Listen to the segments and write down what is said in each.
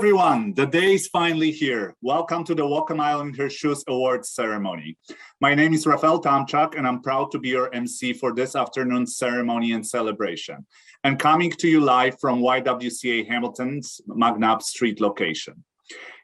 everyone, the day is finally here. Welcome to the Walk a Mile in Her Shoes Awards ceremony. My name is Rafael Tomchak, and I'm proud to be your MC for this afternoon's ceremony and celebration, and coming to you live from YWCA Hamilton's McNabb Street location.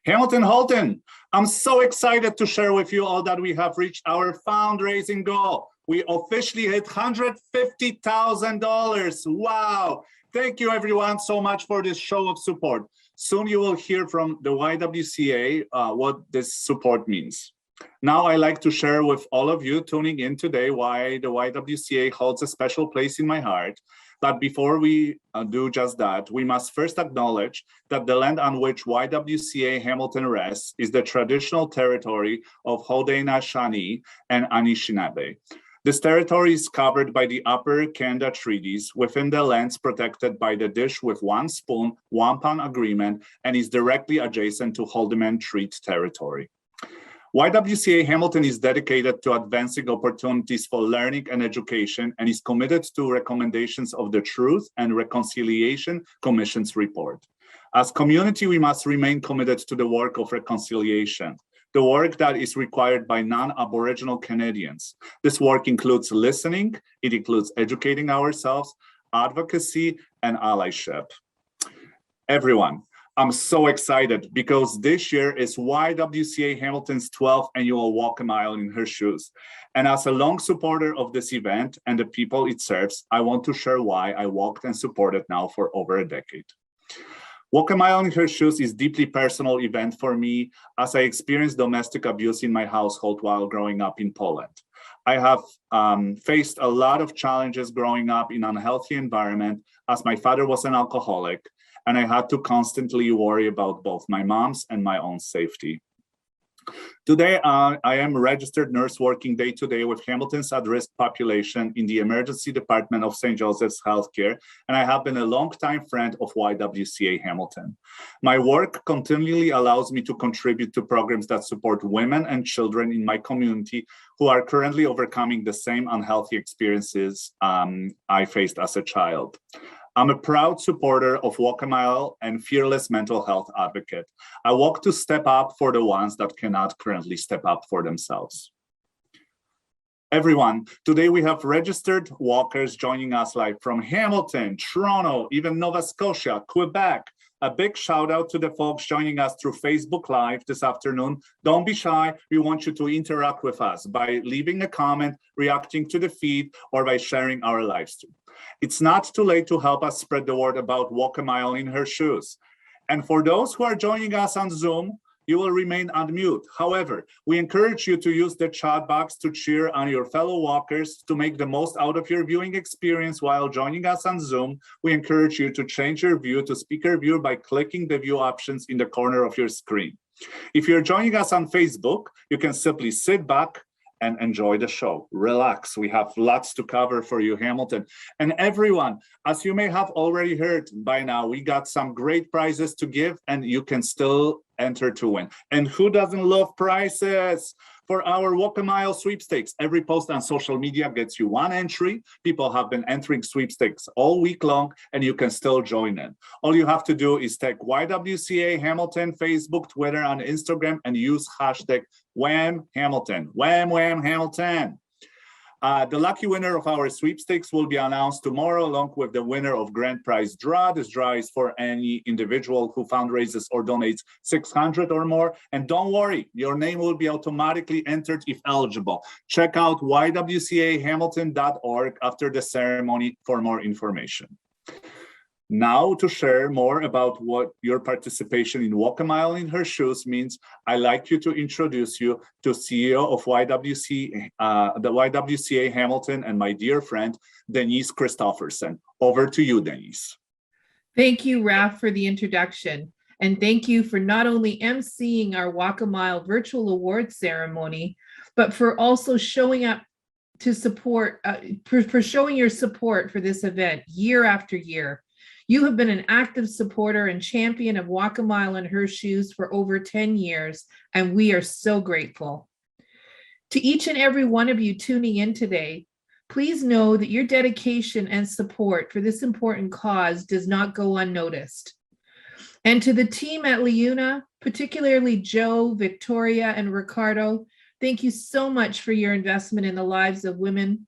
Hamilton Holton, I'm so excited to share with you all that we have reached our fundraising goal. We officially hit $150,000. Wow. Thank you everyone so much for this show of support. Soon you will hear from the YWCA what this support means. Now I'd like to share with all of you tuning in today why the YWCA holds a special place in my heart. But before we do just that, we must first acknowledge that the land on which YWCA Hamilton rests is the traditional territory of Haudenosaunee and Anishinaabe. This territory is covered by the Upper Canada Treaties within the lands protected by the Dish with One Spoon, One Pan Agreement, and is directly adjacent to Haldimand Treaty territory. YWCA Hamilton is dedicated to advancing opportunities for learning and education and is committed to recommendations of the Truth and Reconciliation Commission's report. As community, we must remain committed to the work of reconciliation, the work that is required by non-Aboriginal Canadians. This work includes listening, it includes educating ourselves, advocacy, and allyship. Everyone, I'm so excited because this year is YWCA Hamilton's 12th annual Walk a Mile in Her Shoes. And as a long supporter of this event and the people it serves, I want to share why I walked and supported now for over a decade. Walk a Mile in Her Shoes is a deeply personal event for me as I experienced domestic abuse in my household while growing up in Poland. I have faced a lot of challenges growing up in an unhealthy environment as my father was an alcoholic, and I had to constantly worry about both my mom's and my own safety. Today, I am a registered nurse working day-to-day with Hamilton's at-risk population in the emergency department of St. Joseph's Healthcare, and I have been a longtime friend of YWCA Hamilton. My work continually allows me to contribute to programs that support women and children in my community who are currently overcoming the same unhealthy experiences I faced as a child. I'm a proud supporter of Walk a Mile and fearless mental health advocate. I walk to step up for the ones that cannot currently step up for themselves. Everyone, today we have registered walkers joining us live from Hamilton, Toronto, even Nova Scotia, Quebec. A big shout out to the folks joining us through Facebook Live this afternoon. Don't be shy. We want you to interact with us by leaving a comment, reacting to the feed, or by sharing our live stream. It's not too late to help us spread the word about Walk a Mile in Her Shoes. And for those who are joining us on Zoom, you will remain on mute. However, we encourage you to use the chat box to cheer on your fellow walkers to make the most out of your viewing experience while joining us on Zoom. We encourage you to change your view to speaker view by clicking the view options in the corner of your screen. If you're joining us on Facebook, you can simply sit back and enjoy the show. Relax, we have lots to cover for you, Hamilton. And everyone, as you may have already heard by now, we got some great prizes to give and you can still enter to win. And who doesn't love prizes? For our Walk a Mile sweepstakes, every post on social media gets you one entry. People have been entering sweepstakes all week long and you can still join in. All you have to do is tag YWCA Hamilton, Facebook, Twitter, and Instagram and use hashtag Wham Hamilton, Wham Hamilton. The lucky winner of our sweepstakes will be announced tomorrow, along with the winner of grand prize draw. This draw is for any individual who fundraises or donates $600 or more. And don't worry, your name will be automatically entered if eligible. Check out ywcahamilton.org after the ceremony for more information. Now, to share more about what your participation in Walk a Mile in Her Shoes means, I'd like you to introduce you to CEO of the YWCA Hamilton and my dear friend, Denise Christofferson. Over to you, Denise. Thank you, Raf, for the introduction. And thank you for not only emceeing our Walk a Mile virtual award ceremony, but for also showing up to support, for showing your support for this event year after year. You have been an active supporter and champion of Walk a Mile in Her Shoes for over 10 years, and we are so grateful. To each and every one of you tuning in today, please know that your dedication and support for this important cause does not go unnoticed. And to the team at LIUNA, particularly Joe, Victoria, and Ricardo, thank you so much for your investment in the lives of women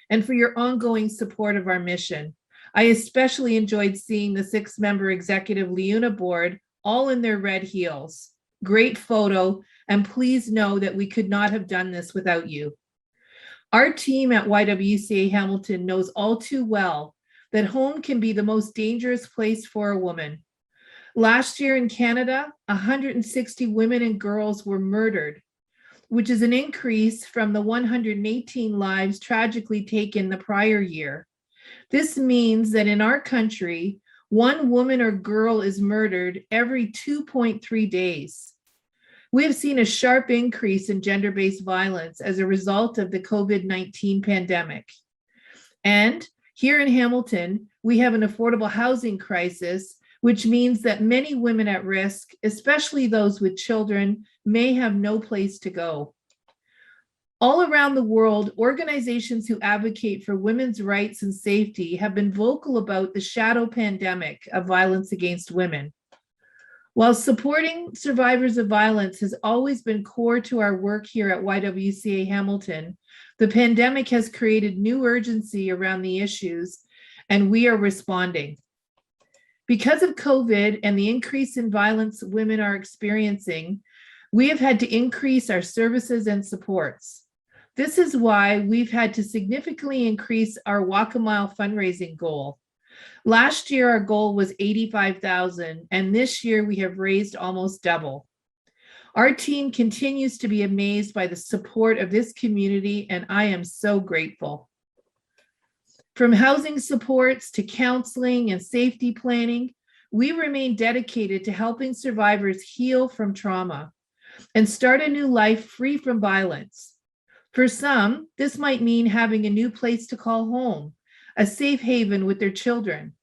and for your ongoing support of our mission. I especially enjoyed seeing the 6-member executive LIUNA board all in their red heels. Great photo, and please know that we could not have done this without you. Our team at YWCA Hamilton knows all too well that home can be the most dangerous place for a woman. Last year in Canada, 160 women and girls were murdered, which is an increase from the 118 lives tragically taken the prior year. This means that in our country, one woman or girl is murdered every 2.3 days. We have seen a sharp increase in gender-based violence as a result of the COVID-19 pandemic. And here in Hamilton, we have an affordable housing crisis, which means that many women at risk, especially those with children, may have no place to go. All around the world, organizations who advocate for women's rights and safety have been vocal about the shadow pandemic of violence against women. While supporting survivors of violence has always been core to our work here at YWCA Hamilton, the pandemic has created new urgency around the issues, and we are responding. Because of COVID and the increase in violence women are experiencing, we have had to increase our services and supports. This is why we've had to significantly increase our Walk a Mile fundraising goal. Last year, our goal was $85,000, and this year we have raised almost double. Our team continues to be amazed by the support of this community, and I am so grateful. From housing supports to counseling and safety planning, we remain dedicated to helping survivors heal from trauma and start a new life free from violence. For some, this might mean having a new place to call home, a safe haven with their children.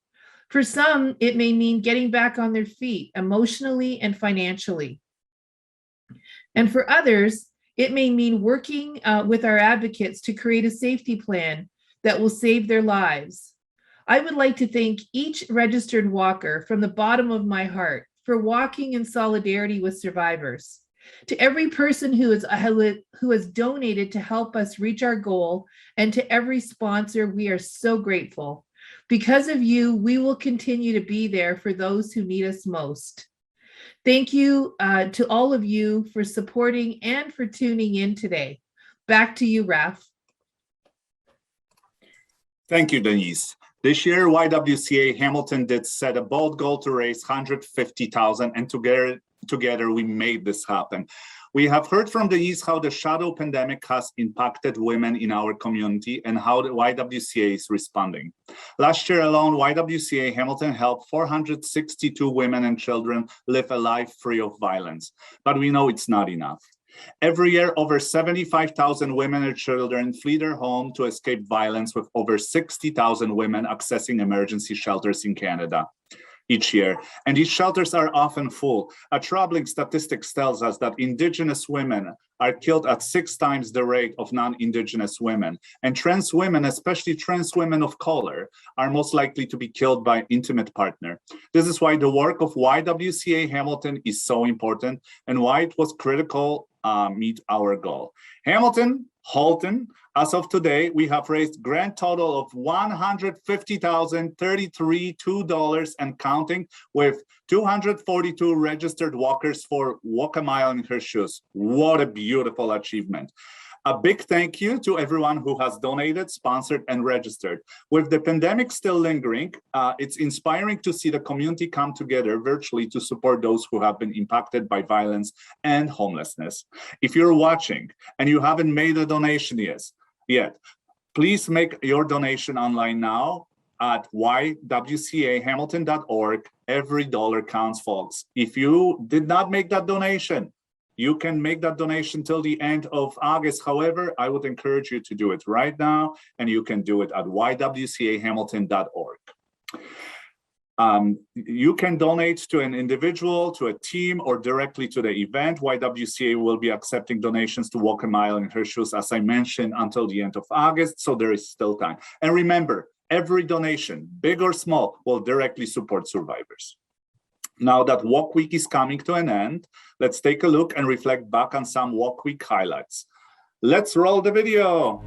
For some, it may mean getting back on their feet emotionally and financially. And for others, it may mean working with our advocates to create a safety plan that will save their lives. I would like to thank each registered walker from the bottom of my heart for walking in solidarity with survivors. To every person who has donated to help us reach our goal, and to every sponsor, we are so grateful. Because of you, we will continue to be there for those who need us most. Thank you to all of you for supporting and for tuning in today. Back to you, Raf. Thank you, Denise. This year, YWCA Hamilton did set a bold goal to raise $150,000, and together we made this happen. We have heard from Denise how the shadow pandemic has impacted women in our community and how the YWCA is responding. Last year alone, YWCA Hamilton helped 462 women and children live a life free of violence, but we know it's not enough. Every year, over 75,000 women and children flee their home to escape violence, with over 60,000 women accessing emergency shelters in Canada each year. And these shelters are often full. A troubling statistics tells us that Indigenous women are killed at 6 times the rate of non-Indigenous women. And trans women, especially trans women of color, are most likely to be killed by an intimate partner. This is why the work of YWCA Hamilton is so important, and why it was critical meet our goal. Hamilton, Halton, as of today, we have raised grand total of $150,033 and counting, with 242 registered walkers for Walk a Mile in Her Shoes. What a beautiful achievement. A big thank you to everyone who has donated, sponsored, and registered. With the pandemic still lingering, it's inspiring to see the community come together virtually to support those who have been impacted by violence and homelessness. If you're watching and you haven't made a donation yet, please make your donation online now at ywcahamilton.org. Every dollar counts, folks. If you did not make that donation, you can make that donation till the end of August. However, I would encourage you to do it right now, and you can do it at ywcahamilton.org. You can donate to an individual, to a team, or directly to the event. YWCA will be accepting donations to Walk a Mile in Her Shoes, as I mentioned, until the end of August, so there is still time. And remember, every donation, big or small, will directly support survivors. Now that Walk Week is coming to an end, let's take a look and reflect back on some Walk Week highlights. Let's roll the video.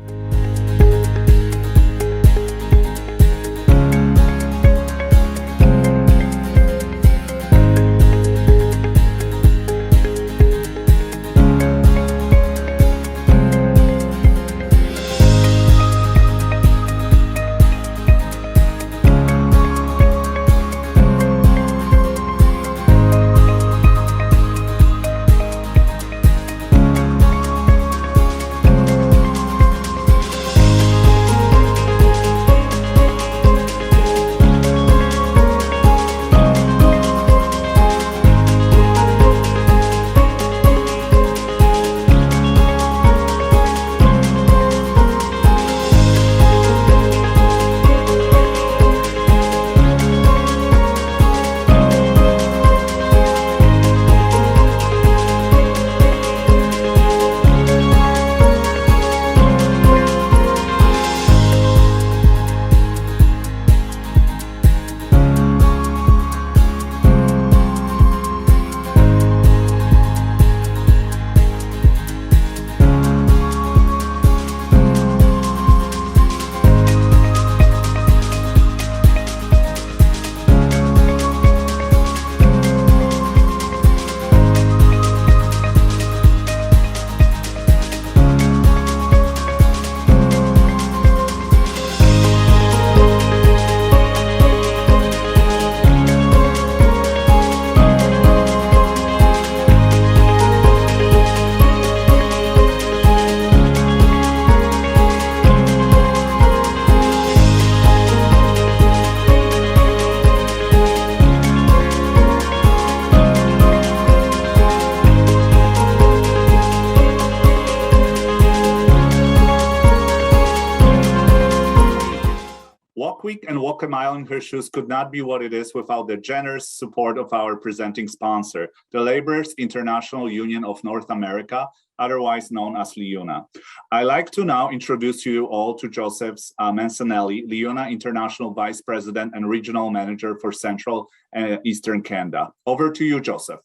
A Mile in Her Shoes could not be what it is without the generous support of our presenting sponsor, the Laborers International Union of North America, otherwise known as LIUNA. I'd like to now introduce you all to Joseph Mancinelli, LIUNA International Vice President and Regional Manager for Central and Eastern Canada. Over to you, Joseph.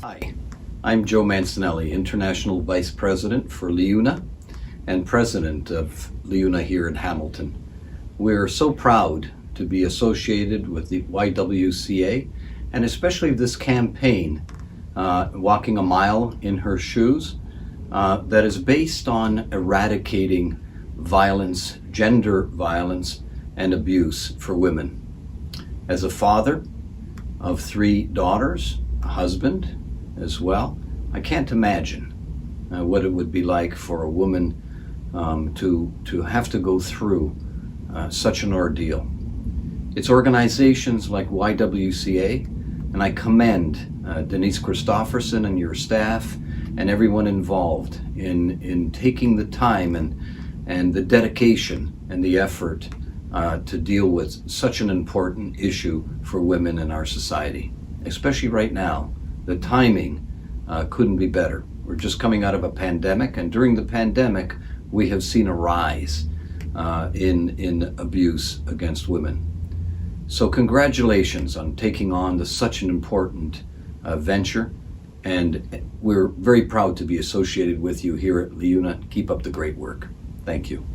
Hi, I'm Joe Mancinelli, International Vice President for LIUNA and President of LIUNA here in Hamilton. We're so proud to be associated with the YWCA and especially this campaign, Walking a Mile in Her Shoes, that is based on eradicating violence, gender violence, and abuse for women. As a father of 3 daughters, a husband as well, I can't imagine what it would be like for a woman to have to go through such an ordeal. It's organizations like YWCA, and I commend Denise Christofferson and your staff and everyone involved in taking the time and the dedication and the effort to deal with such an important issue for women in our society, especially right now. The timing couldn't be better. We're just coming out of a pandemic, and during the pandemic, we have seen a rise in abuse against women. So congratulations on taking on such an important venture, and we're very proud to be associated with you here at LIUNA. Keep up the great work. Thank you.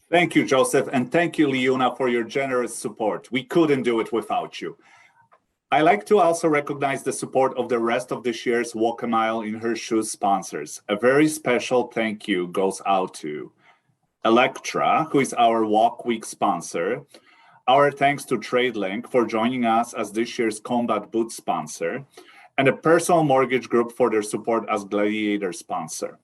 Thank you, Joseph, and thank you, LIUNA, for your generous support. We couldn't do it without you. I like to also recognize the support of the rest of this year's Walk a Mile in Her Shoes sponsors. A very special thank you goes out to Electra, who is our Walk Week sponsor. Our thanks to TradeLink for joining us as this year's Combat Boot sponsor, and the Personal Mortgage Group for their support as Gladiator sponsor.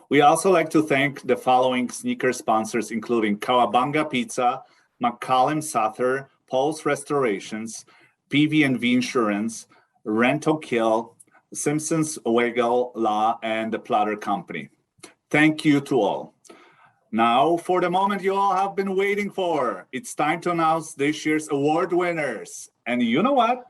We also like to thank the following sneaker sponsors, including Kawabanga Pizza, McCallum Sather, Paul's Restorations, PV&V Insurance, Rental Kill, Simpsons Wegel Law, and the Platter Company. Thank you to all. Now, for the moment you all have been waiting for, it's time to announce this year's award winners. And you know what?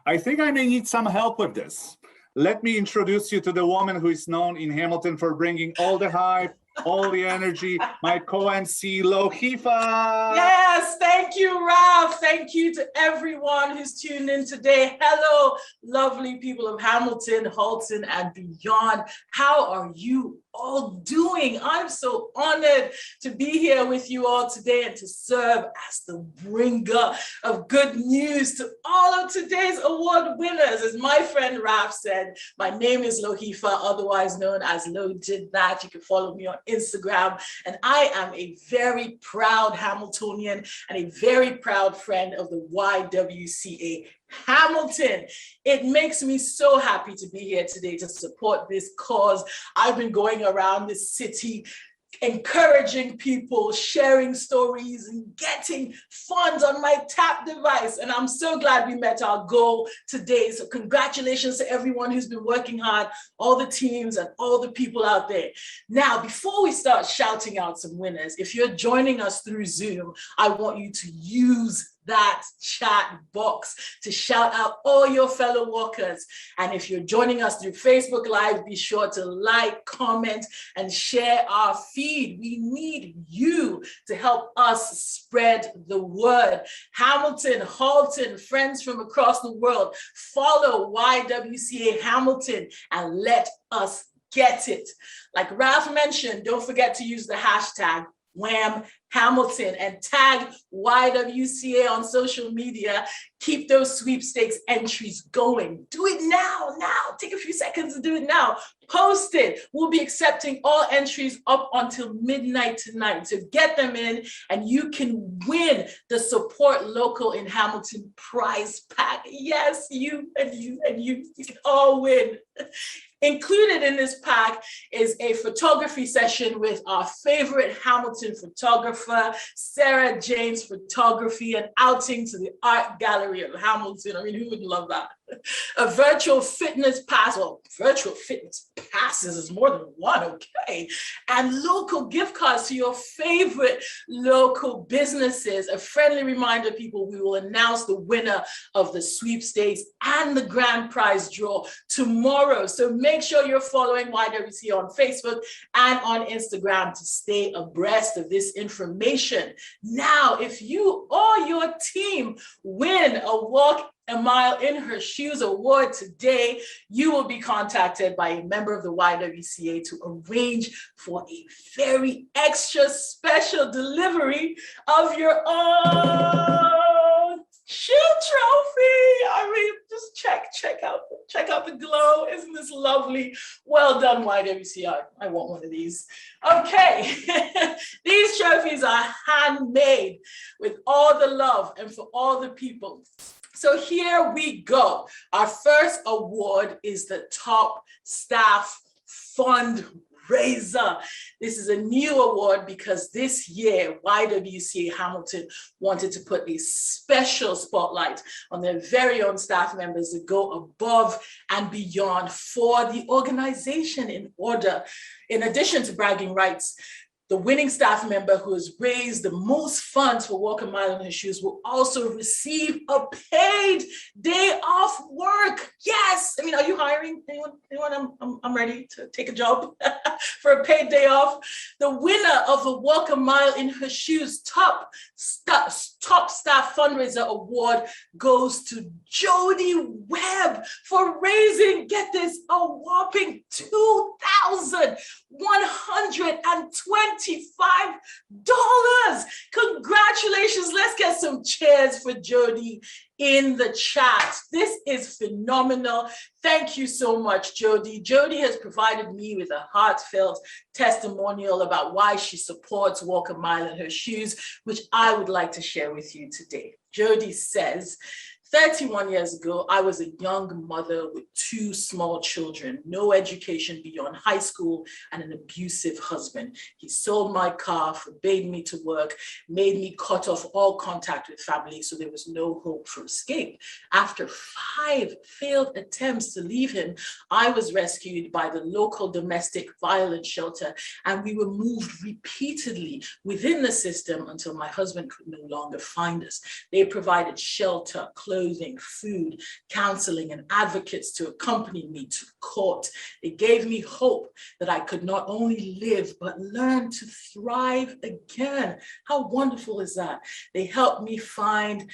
I think I may need some help with this. Let me introduce you to the woman who is known in Hamilton for bringing all the hype, all the energy, my co-MC, Lohifa. Yes, thank you, Ralph. Thank you to everyone who's tuned in today. Hello, lovely people of Hamilton, Halton, and beyond. How are you all doing? I'm so honored to be here with you all today and to serve as the bringer of good news to all of today's award winners. As my friend Ralph said, my name is Lohifa, otherwise known as Lo Did That. You can follow me on Instagram, and I am a very proud Hamiltonian and a very proud friend of the YWCA Hamilton. It makes me so happy to be here today to support this cause. I've been going around this city encouraging people, sharing stories, and getting funds on my tap device. And I'm so glad we met our goal today. So congratulations to everyone who's been working hard, all the teams and all the people out there. Now, before we start shouting out some winners, if you're joining us through Zoom, I want you to use that chat box to shout out all your fellow walkers. And if you're joining us through Facebook Live, be sure to like, comment, and share our feed. We need you to help us spread the word. Hamilton, Halton, friends from across the world, follow YWCA Hamilton and let us get it. Like Ralph mentioned, don't forget to use the hashtag Wham Hamilton and tag YWCA on social media. Keep those sweepstakes entries going. Do it now. Take a few seconds to do it now. Post it. We'll be accepting all entries up until midnight tonight. So get them in and you can win the Support Local in Hamilton prize pack. Yes, you can all win. Included in this pack is a photography session with our favorite Hamilton photographer, videographer, Sarah Jane's photography, an outing to the Art Gallery of Hamilton. I mean, who would love that? A virtual fitness pass, well, virtual fitness passes is more than one, okay? And local gift cards to your favorite local businesses. A friendly reminder, people, we will announce the winner of the sweepstakes and the grand prize draw tomorrow. So make sure you're following YWCA on Facebook and on Instagram to stay abreast of this information. Now, if you or your team win a Walk a Mile in Her Shoes award today, you will be contacted by a member of the YWCA to arrange for a very extra special delivery of your own shoe trophy. I mean, just check out the glow. Isn't this lovely? Well done, YWCA. I want one of these. Okay, these trophies are handmade with all the love and for all the people. So here we go. Our first award is the Top Staff Fundraiser. This is a new award because this year, YWCA Hamilton wanted to put a special spotlight on their very own staff members that go above and beyond for the organization in addition to bragging rights. The winning staff member who has raised the most funds for Walk a Mile in Her Shoes will also receive a paid day off work. Yes. I mean, are you hiring anyone? I'm ready to take a job for a paid day off. The winner of the Walk a Mile in Her Shoes Top Staff Fundraiser Award goes to Jody Webb for raising, get this, a whopping $2,125. Congratulations. Let's get some cheers for Jody in the chat. This is phenomenal. Thank you so much, Jody. Jody has provided me with a heartfelt testimonial about why she supports Walk a Mile in Her Shoes, which I would like to share with you today. Jody says, 31 years ago, I was a young mother with 2 small children, no education beyond high school, and an abusive husband. He sold my car, forbade me to work, made me cut off all contact with family, so there was no hope for escape. After 5 failed attempts to leave him, I was rescued by the local domestic violence shelter, and we were moved repeatedly within the system until my husband could no longer find us. They provided shelter, clothing, food, counseling, and advocates to accompany me to court. They gave me hope that I could not only live, but learn to thrive again. How wonderful is that? They helped me find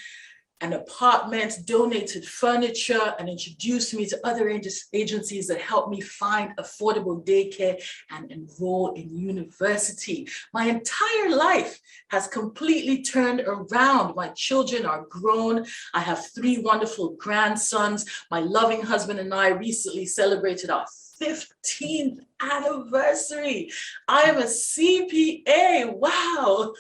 an apartment, donated furniture, and introduced me to other agencies that helped me find affordable daycare and enroll in university. My entire life has completely turned around. My children are grown. I have 3 wonderful grandsons. My loving husband and I recently celebrated our 15th anniversary. I am a CPA, wow,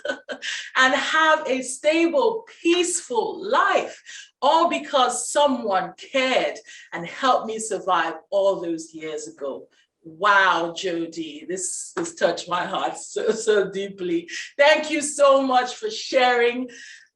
and have a stable, peaceful life, all because someone cared and helped me survive all those years ago. Wow, Jody, this touched my heart so deeply. Thank you so much for sharing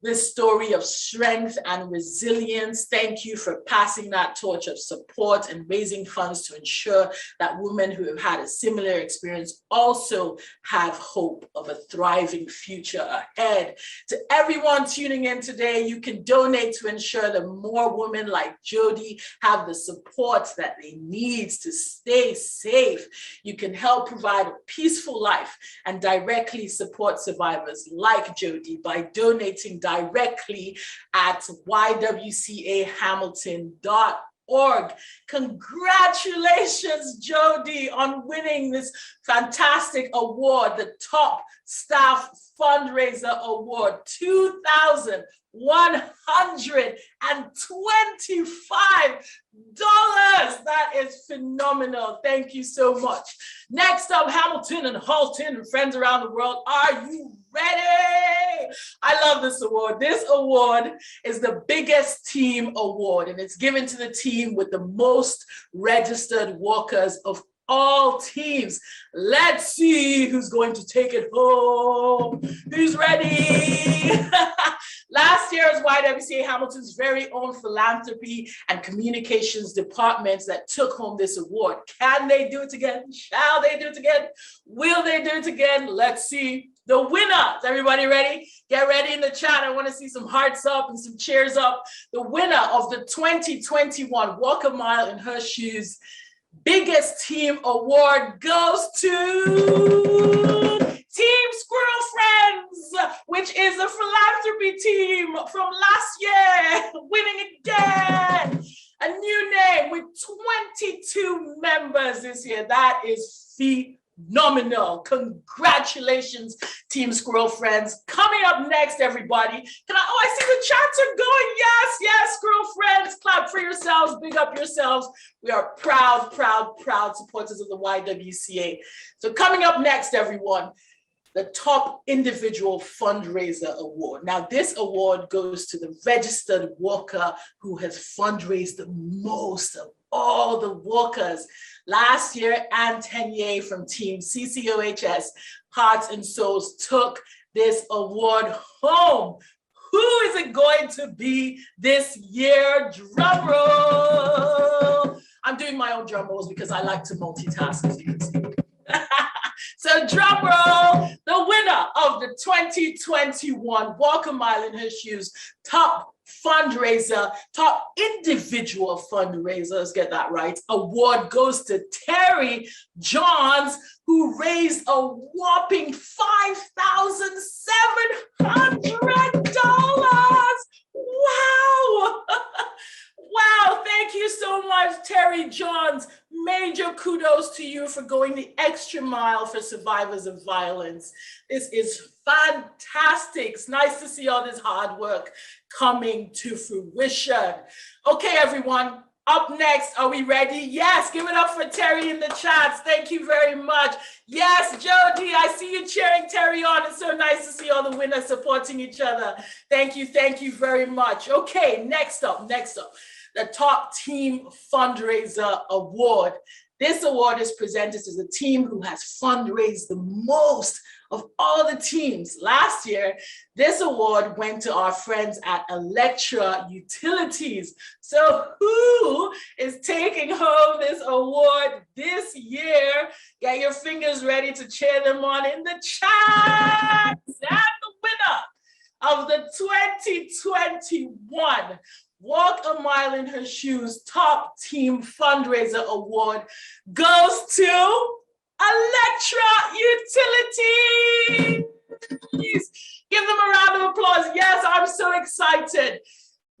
this story of strength and resilience. Thank you for passing that torch of support and raising funds to ensure that women who have had a similar experience also have hope of a thriving future ahead. To everyone tuning in today, you can donate to ensure that more women like Jody have the support that they need to stay safe. You can help provide a peaceful life and directly support survivors like Jody by donating directly at YWCAHamilton.org. Congratulations, Jody, on winning this fantastic award, the Top Staff Fundraiser Award, $2,125. That is phenomenal. Thank you so much. Next up, Hamilton and Halton and friends around the world, are you ready? I love this award. This award is the biggest team award, and it's given to the team with the most registered walkers of all teams. Let's see who's going to take it home. Who's ready? Last year's YWCA Hamilton's very own philanthropy and communications departments that took home this award. Can they do it again? Shall they do it again? Will they do it again? Let's see. The winner, is everybody ready? Get ready in the chat. I want to see some hearts up and some cheers up. The winner of the 2021 Walk a Mile in Her Shoes Biggest Team Award goes to Team Squirrel Friends, which is a philanthropy team from last year, winning again. A new name with 22 members this year. That is phenomenal. Congratulations, Team Squirrel Friends. Coming up next, everybody. I see the chats are going. Yes, yes, Squirrel Friends. Clap for yourselves. Big up yourselves. We are proud, proud, proud supporters of the YWCA. So coming up next, everyone, the top individual fundraiser award. Now, this award goes to the registered walker who has fundraised the most of all the walkers. Last year, Anne Tenier from Team CCOHS Hearts and Souls took this award home. Who is it going to be this year? Drum roll. I'm doing my own drum rolls because I like to multitask, as you can see. So drum roll, the winner of the 2021 Walk a Mile in Her Shoes top fundraiser, top individual fundraiser, let's get that right, award goes to Terry Johns, who raised a whopping $5,700. Wow. Wow, thank you so much, Terry Johns. Major kudos to you for going the extra mile for survivors of violence. This is fantastic. It's nice to see all this hard work coming to fruition. Okay, everyone, up next, are we ready? Yes, give it up for Terry in the chats. Thank you very much. Yes, Jody, I see you cheering Terry on. It's so nice to see all the winners supporting each other. Thank you very much. Okay, next up. The Top Team Fundraiser Award. This award is presented to the team who has fundraised the most of all the teams. Last year, this award went to our friends at Electra Utilities. So who is taking home this award this year? Get your fingers ready to cheer them on in the chat. And the winner of the 2021 Walk a Mile in Her Shoes Top Team Fundraiser Award goes to Electra Utilities. Give them a round of applause. Yes, I'm so excited.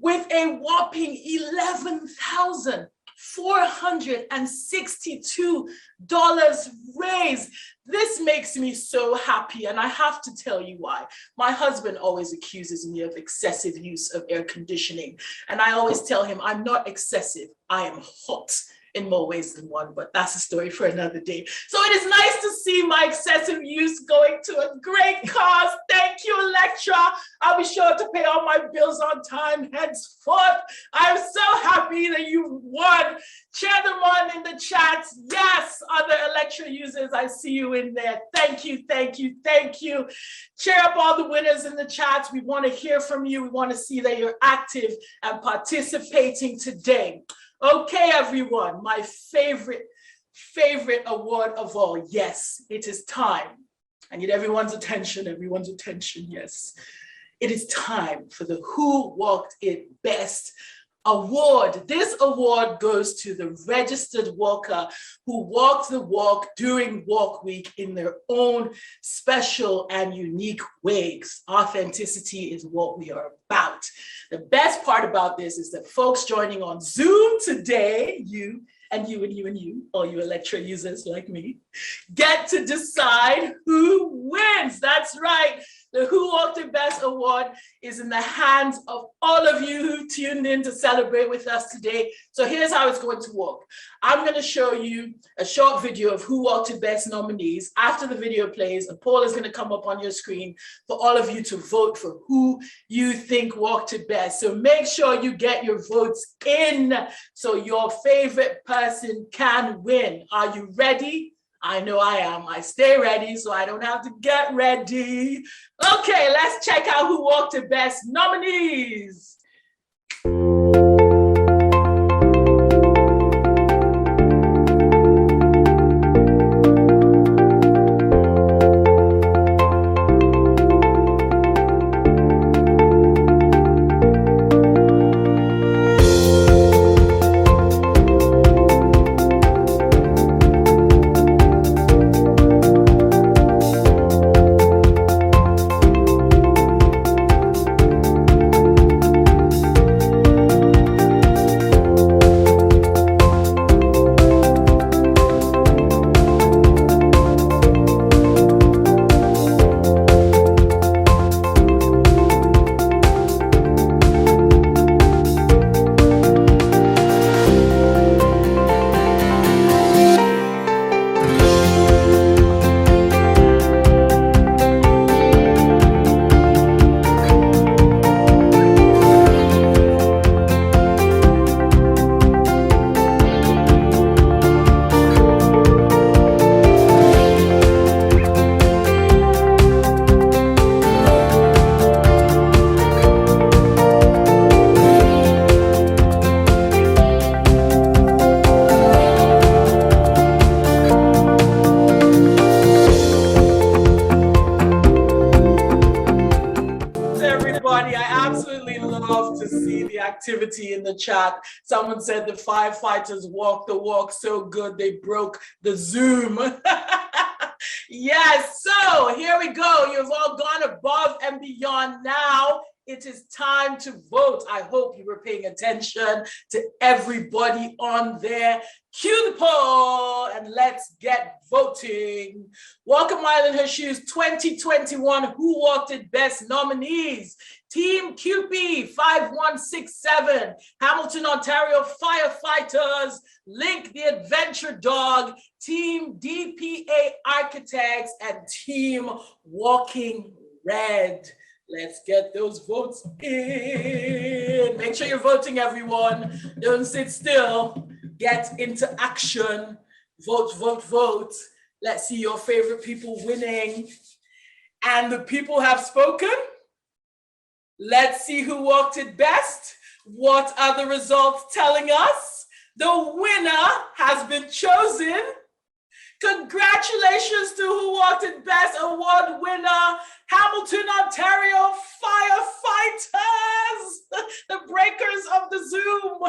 With a whopping $11,462 raised. This makes me so happy, and I have to tell you why. My husband always accuses me of excessive use of air conditioning, and I always tell him I'm not excessive, I am hot in more ways than one, but that's a story for another day. So it is nice to see my excessive use going to a great cause. Thank you, Electra. I'll be sure to pay all my bills on time henceforth. I'm so happy that you won. Cheer them on in the chats. Yes, other Electra users, I see you in there. Thank you. Cheer up all the winners in the chats. We want to hear from you. We want to see that you're active and participating today. Okay, everyone, my favorite award of all. Yes, it is time. I need everyone's attention, yes. It is time for the Who Walked It Best award. This award goes to the registered walker who walked the walk during Walk Week in their own special and unique ways. Authenticity is what we are about. The best part about this is that folks joining on Zoom today, you, all you Electra users like me, get to decide who wins. That's right. The Who Walked It Best Award is in the hands of all of you who tuned in to celebrate with us today. So here's how it's going to work. I'm going to show you a short video of Who Walked It Best nominees. After the video plays, a poll is going to come up on your screen for all of you to vote for who you think walked it best. So make sure you get your votes in so your favorite person person can win. Are you ready? I know I am. I stay ready so I don't have to get ready. Okay, let's check out who walked the best nominees. Everybody, I absolutely love to see the activity in the chat. Someone said the firefighters walked the walk so good they broke the Zoom. Yes, so here we go. You've all gone above and beyond. Now it is time to vote. I hope you were paying attention to everybody on there. Cue the poll and let's get voting. Walk a Mile in Her Shoes 2021 Who Walked It Best nominees. Team QP 5167, Hamilton, Ontario Firefighters, Link the Adventure Dog, Team DPA Architects, and Team Walking Red. Let's get those votes in. Make sure you're voting, everyone. Don't sit still. Get into action. Vote, vote, vote. Let's see your favorite people winning. And the people have spoken. Let's see who walked it best. What are the results telling us? The winner has been chosen. Congratulations to Who Walked It Best award winner, Hamilton, Ontario Firefighters, the breakers of the Zoom.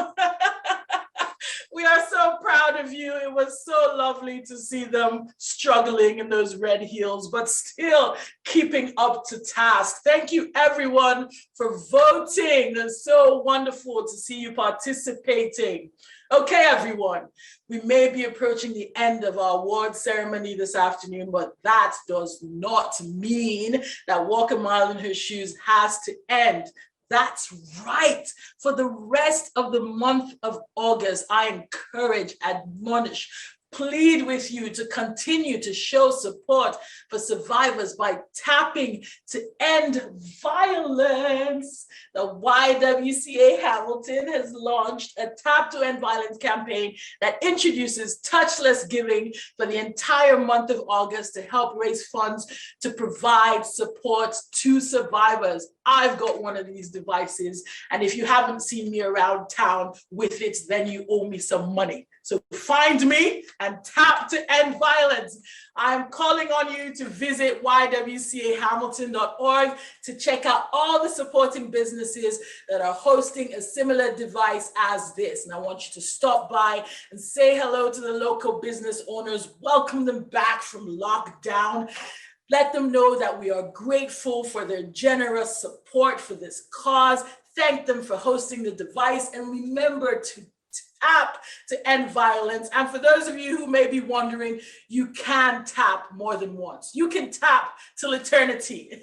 We are so proud of you. It was so lovely to see them struggling in those red heels, but still keeping up to task. Thank you, everyone, for voting. It's so wonderful to see you participating. Okay, everyone, we may be approaching the end of our award ceremony this afternoon, but that does not mean that Walk a Mile in Her Shoes has to end. That's right. For the rest of the month of August, I encourage, admonish, plead with you to continue to show support for survivors by tapping to end violence. The YWCA Hamilton has launched a Tap to End Violence campaign that introduces touchless giving for the entire month of August to help raise funds to provide support to survivors. I've got one of these devices, and if you haven't seen me around town with it, then you owe me some money. So find me and tap to end violence. I'm calling on you to visit ywcahamilton.org to check out all the supporting businesses that are hosting a similar device as this. And I want you to stop by and say hello to the local business owners, welcome them back from lockdown. Let them know that we are grateful for their generous support for this cause. Thank them for hosting the device, and remember to tap to end violence. And for those of you who may be wondering, you can tap more than once. You can tap till eternity.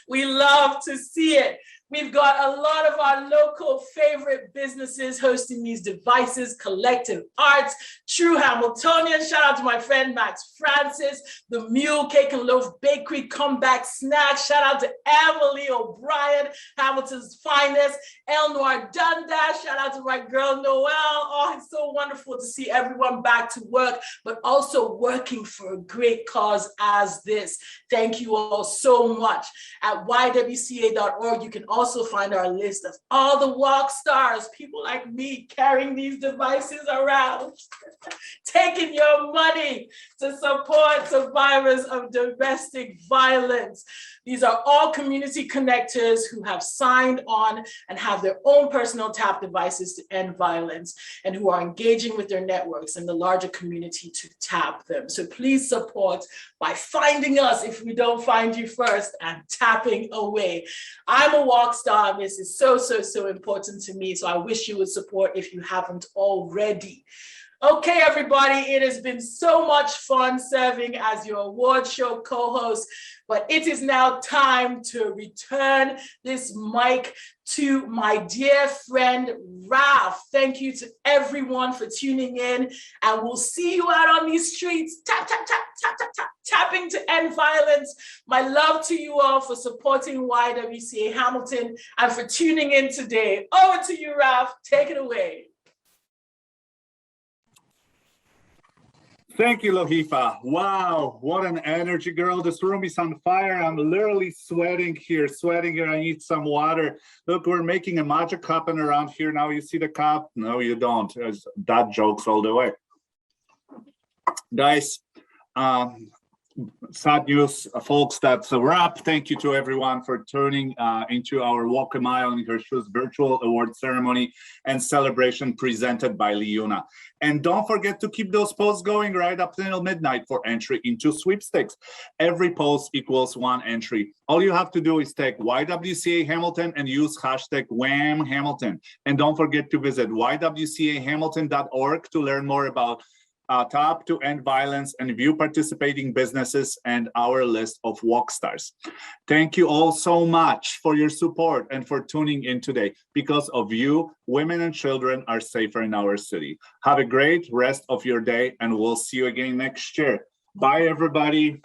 We love to see it. We've got a lot of our local favorite businesses hosting these devices, Collective Arts, True Hamiltonian. Shout out to my friend Max Francis, the Mule Cake and Loaf Bakery Comeback Snack. Shout out to Emily O'Brien, Hamilton's finest, El Noir Dundas. Shout out to my girl Noelle. Oh, it's so wonderful to see everyone back to work, but also working for a great cause as this. Thank you all so much. At YWCA.org, you can also find our list of all the walk stars, people like me carrying these devices around, taking your money to support survivors of domestic violence. These are all community connectors who have signed on and have their own personal tap devices to end violence and who are engaging with their networks and the larger community to tap them. So please support by finding us if we don't find you first and tapping away. I'm a walk star. This is so, so, so important to me. So I wish you would support if you haven't already. Okay, everybody, it has been so much fun serving as your award show co-host, but it is now time to return this mic to my dear friend, Ralph. Thank you to everyone for tuning in, and we'll see you out on these streets, tap, tap, tap, tap, tap, tap, tapping to end violence. My love to you all for supporting YWCA Hamilton and for tuning in today. Over to you, Ralph. Take it away. Thank you, Lohifa. Wow, what an energy, girl. This room is on fire. I'm literally sweating here. I need some water. Look, we're making a magic cup and around here. Now you see the cup? No, you don't. That joke's all the way. Guys, sad news, folks, that's a wrap. Thank you to everyone for tuning into our Walk a Mile in Her Shoes virtual award ceremony and celebration presented by Liuna. And don't forget to keep those posts going right up until midnight for entry into sweepstakes. Every post equals one entry. All you have to do is take YWCA Hamilton and use hashtag Wham Hamilton. And don't forget to visit ywcahamilton.org to learn more about Tap to End Violence and view participating businesses and our list of walk stars. Thank you all so much for your support and for tuning in today. Because of you, women and children are safer in our city. Have a great rest of your day, and we'll see you again next year. Bye, everybody.